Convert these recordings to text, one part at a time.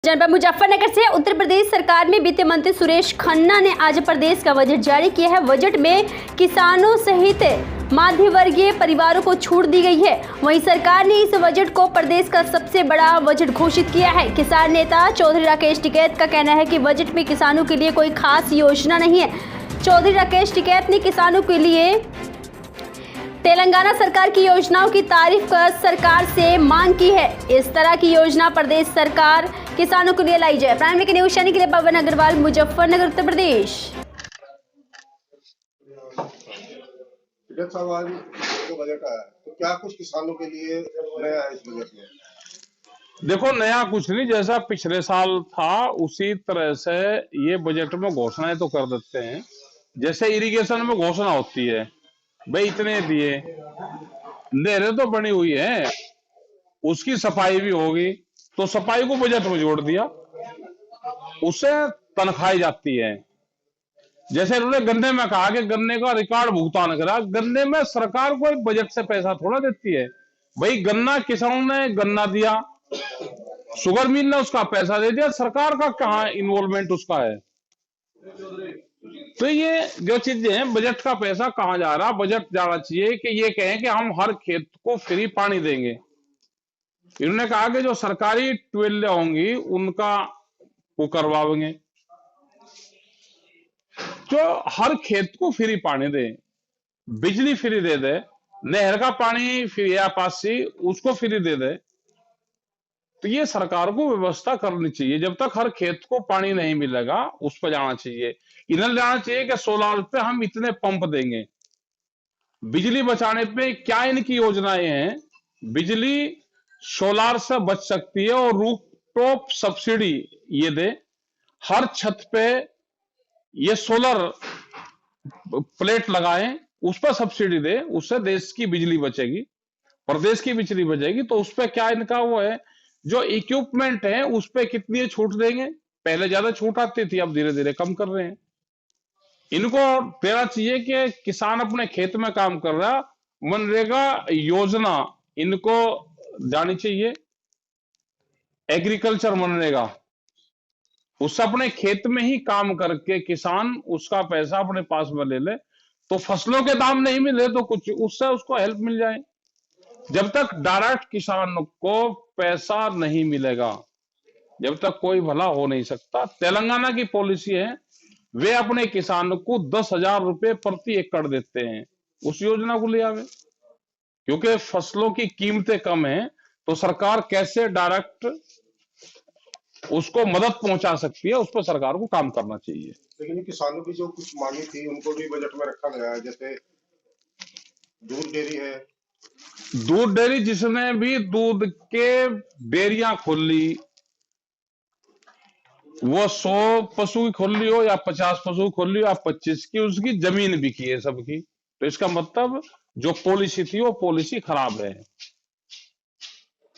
जनपद मुजफ्फरनगर से उत्तर प्रदेश सरकार में वित्त मंत्री सुरेश खन्ना ने आज प्रदेश का बजट जारी किया है। बजट में किसानों सहित मध्य वर्गीय परिवारों को छूट दी गई है। वहीं सरकार ने इस बजट को प्रदेश का सबसे बड़ा बजट घोषित किया है। किसान नेता चौधरी राकेश टिकैत का कहना है कि बजट में किसानों के लिए कोई खास योजना नहीं है। चौधरी राकेश टिकैत ने किसानों के लिए तेलंगाना सरकार की योजनाओं की तारीफ कर सरकार से मांग की है। इस तरह की योजना प्रदेश सरकार किसानों के लिए लाई जाए। प्राइम के न्यूज चैनल के लिए पवन अग्रवाल, मुजफ्फरनगर, उत्तर प्रदेश। बजट आया तो क्या कुछ किसानों के लिए नया है इस बजट में? देखो, नया कुछ नहीं, जैसा पिछले साल था उसी तरह से ये बजट में घोषणाएं तो कर देते हैं। जैसे इरिगेशन में घोषणा होती है, भाई इतने दिए, नहरें तो बनी हुई है, उसकी सफाई भी होगी, तो सफाई को बजट में जोड़ दिया, उससे तनख्वाही जाती है। जैसे उन्होंने गन्ने में कहा कि गन्ने का रिकॉर्ड भुगतान करा, गन्ने में सरकार को बजट से पैसा थोड़ा देती है। भाई गन्ना किसानों ने गन्ना दिया, शुगर मिल ने उसका पैसा दे दिया, सरकार का कहाँ इन्वॉल्वमेंट उसका है? तो ये जो चीजें हैं, बजट का पैसा कहाँ जा रहा? बजट जाना चाहिए कि ये कहें कि हम हर खेत को फ्री पानी देंगे। इन्होंने कहा कि जो सरकारी ट्यूबवेल होंगी उनका वो करवाएंगे, जो हर खेत को फ्री पानी दे, बिजली फ्री दे दे, नहर का पानी फ्री या पासी उसको फ्री दे दे। तो ये सरकार को व्यवस्था करनी चाहिए। जब तक हर खेत को पानी नहीं मिलेगा उस पर जाना चाहिए। इन्हें जाना चाहिए कि सोलार पे हम इतने पंप देंगे। बिजली बचाने पे क्या इनकी योजनाएं हैं? बिजली सोलार से बच सकती है और रूफटॉप सब्सिडी ये दे, हर छत पे ये सोलर प्लेट लगाएं, उस पर सब्सिडी दे, उससे देश की बिजली बचेगी, प्रदेश की बिजली बचेगी। तो उस पर क्या इनका वो है, जो इक्विपमेंट है उस पर कितनी छूट देंगे? पहले ज्यादा छूट आती थी, अब धीरे धीरे कम कर रहे हैं। इनको देना चाहिए कि किसान अपने खेत में काम कर रहा, मनरेगा योजना इनको जानी चाहिए, एग्रीकल्चर मनरेगा, उससे अपने खेत में ही काम करके किसान उसका पैसा अपने पास में ले ले, तो फसलों के दाम नहीं मिले तो कुछ उससे उसको हेल्प मिल जाए। जब तक डायरेक्ट किसान को पैसा नहीं मिलेगा, जब तक कोई भला हो नहीं सकता। तेलंगाना की पॉलिसी है, वे अपने किसान को 10,000 रुपए प्रति एकड़ देते हैं, उस योजना को ले आवे। क्योंकि फसलों की कीमतें कम है, तो सरकार कैसे डायरेक्ट उसको मदद पहुंचा सकती है, उस पर सरकार को काम करना चाहिए। लेकिन किसानों की जो कुछ मांगी थी उनको भी बजट में रखा गया है, जैसे दूध डेयरी है। दूध डेयरी, जिसने भी दूध के डेयरियां खोल ली, वो 100 पशु की खोल ली हो या 50 पशु खोल ली हो या 25 की, उसकी जमीन बिकी है सबकी। तो इसका मतलब जो पॉलिसी थी वो पॉलिसी खराब है।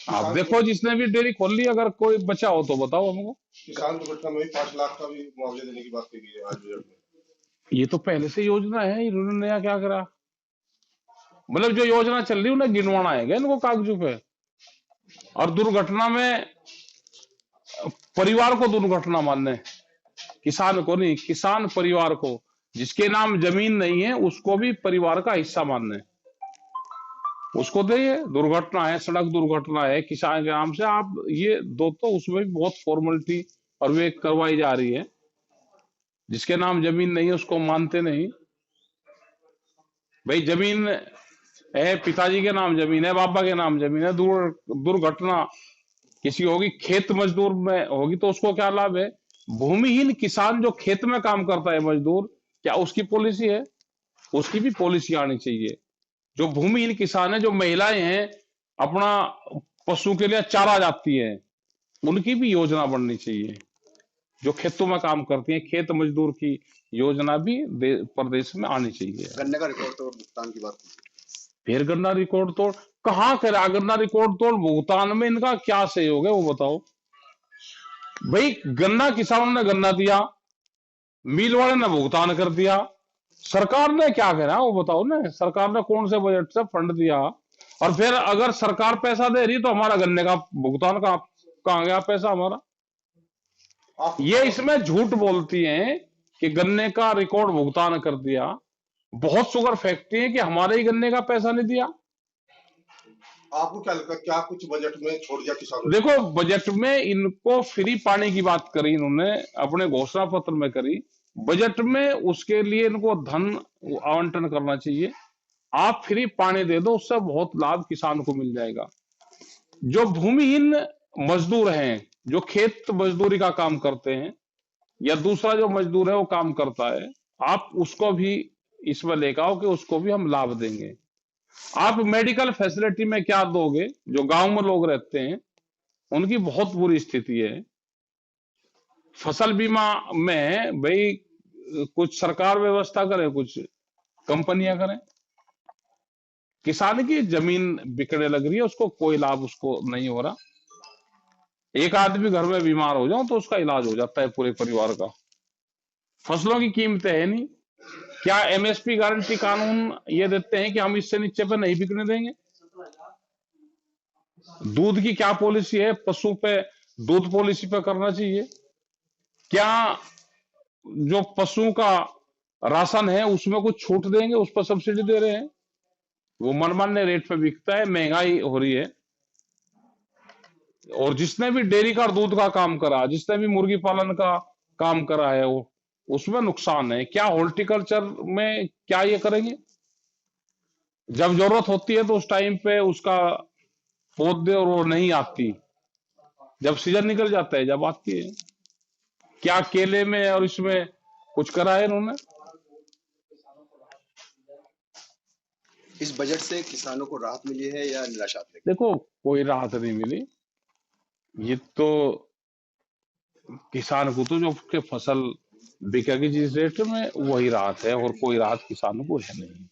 आप देखो, जिसने भी डेयरी खोल ली, अगर कोई बचा हो तो बताओ हमको। किसान दुर्घटना में 5 लाख का भी मुआवजा देने की बात की है आज बजट में। ये तो पहले से योजना है, इन्होंने नया क्या करा? मतलब जो योजना चल रही है उन्हें गिनवाना है इनको कागजों पे। और दुर्घटना में परिवार को दुर्घटना मानने, किसान को नहीं, किसान परिवार को, जिसके नाम जमीन नहीं है उसको भी परिवार का हिस्सा मानने, उसको दे। दुर्घटना है, सड़क दुर्घटना है, किसान के नाम से आप ये दो, तो उसमें भी बहुत फॉर्मेलिटी और वे करवाई जा रही है। जिसके नाम जमीन नहीं है उसको मानते नहीं। भाई जमीन है, पिताजी के नाम जमीन है, बाबा के नाम जमीन है, दुर्घटना किसी होगी, खेत मजदूर में होगी, तो उसको क्या लाभ है? भूमिहीन किसान जो खेत में काम करता है मजदूर, क्या उसकी पॉलिसी है? उसकी भी पॉलिसी आनी चाहिए। जो भूमिहीन किसान है, जो महिलाएं हैं अपना पशु के लिए चारा जाती है, उनकी भी योजना बननी चाहिए। जो खेतों में काम करती हैं, खेत मजदूर की योजना भी प्रदेश में आनी चाहिए। गन्ने का रिकॉर्ड तोड़ भुगतान की बात, फिर गन्ना रिकॉर्ड तोड़ कहाँ करा? गन्ना रिकॉर्ड तोड़ भुगतान में इनका क्या सहयोग है वो बताओ। भाई गन्ना किसानों ने गन्ना दिया, मिल वाले ने भुगतान कर दिया, सरकार ने क्या करा वो बताओ ना। सरकार ने कौन से बजट से फंड दिया? और फिर अगर सरकार पैसा दे रही तो हमारा गन्ने का भुगतान कहाँ गया पैसा हमारा? आप ये इसमें झूठ बोलती हैं कि गन्ने का रिकॉर्ड भुगतान कर दिया। बहुत शुगर फैक्ट्री है कि हमारे ही गन्ने का पैसा नहीं दिया। आपको क्या लगता है, क्या कुछ बजट में छोड़ दिया किसानों को? देखो, बजट में इनको फ्री पानी की बात करी, इन्होंने अपने घोषणा पत्र में करी। बजट में उसके लिए इनको धन आवंटन करना चाहिए। आप फ्री पानी दे दो, उससे बहुत लाभ किसान को मिल जाएगा। जो भूमिहीन मजदूर हैं, जो खेत मजदूरी का काम करते हैं, या दूसरा जो मजदूर है वो काम करता है, आप उसको भी इसमें लेकर आओ कि उसको भी हम लाभ देंगे। आप मेडिकल फैसिलिटी में क्या दोगे? जो गांव में लोग रहते हैं उनकी बहुत बुरी स्थिति है। फसल बीमा में भाई कुछ सरकार व्यवस्था करे, कुछ कंपनियां करें। किसान की जमीन बिकने लग रही है, उसको कोई लाभ उसको नहीं हो रहा। एक आदमी घर में बीमार हो जाओ तो उसका इलाज हो जाता है पूरे परिवार का। फसलों की कीमतें है नहीं। क्या एमएसपी गारंटी कानून ये देते हैं कि हम इससे नीचे पे नहीं बिकने देंगे? दूध की क्या पॉलिसी है? पशु पे दूध पॉलिसी पे करना चाहिए। क्या जो पशुओं का राशन है उसमें कुछ छूट देंगे? उस पर सब्सिडी दे रहे हैं, वो मनमान्य रेट पे बिकता है, महंगाई हो रही है। और जिसने भी डेयरी का दूध का काम करा, जिसने भी मुर्गी पालन का काम करा है, वो उसमें नुकसान है। क्या हॉर्टिकल्चर में क्या ये करेंगे? जब जरूरत होती है तो उस टाइम पे उसका पौधे और वो नहीं आती, जब सीजन निकल जाता है जब आती है। क्या केले में और इसमें कुछ करा है इन्होंने? इस बजट से किसानों को राहत मिली है या निराशा? देखो, कोई राहत नहीं मिली। ये तो किसान को तो जो उसके फसल बिकेगी जिस रेट में, वही राहत है, और कोई राहत किसानों को है नहीं।